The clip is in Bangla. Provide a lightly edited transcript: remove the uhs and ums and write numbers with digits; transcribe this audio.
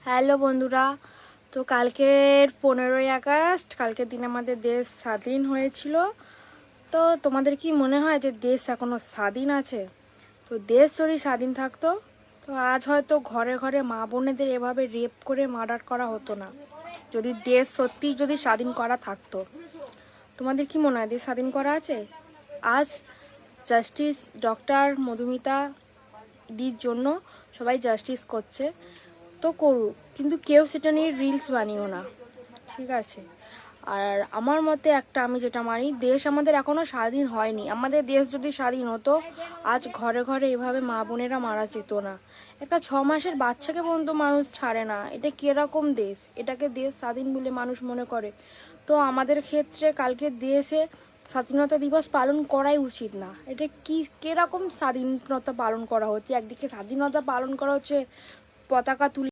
হ্যালো বন্ধুরা, তো কালকের 15ই আগস্ট কালকের দিন আমাদের দেশ স্বাধীন হয়েছিল। তো তোমাদের কি মনে হয় যে দেশ এখনো স্বাধীন আছে? তো দেশ যদি স্বাধীন থাকতো তো আজ হয়তো ঘরে ঘরে মা বোনেদের এভাবে রেপ করে মার্ডার করা হতো না। যদি দেশ সত্যি যদি স্বাধীন করা থাকতো, তোমাদের কি মনে হয় দেশ স্বাধীন করা আছে? আজ জাস্টিস ডক্টর মধুমিতা দির জন্য সবাই জাস্টিস করছে, তো করুক, কিন্তু কেউ সেটা নিয়ে রিলস বানিও না, ঠিক আছে? আর আমার মতে একটা, আমি যেটা মানি, দেশ আমাদের এখনো স্বাধীন হয়নি। আমাদের দেশ যদি স্বাধীন হতো আজ ঘরে ঘরে এভাবে মা বোনেরা মারা যেত না। একটা 6 মাসের বাচ্চাকে পর্যন্ত মানুষ ছাড়ে না। এটা কিরকম দেশ? এটাকে দেশ স্বাধীন বলে মানুষ মনে করে? তো আমাদের ক্ষেত্রে কালকে দেশে স্বাধীনতা দিবস পালন করাই উচিত না। এটা কি কিরকম স্বাধীনতা পালন করা হচ্ছে? একদিকে স্বাধীনতা পালন করা হচ্ছে, পতাকা তুলে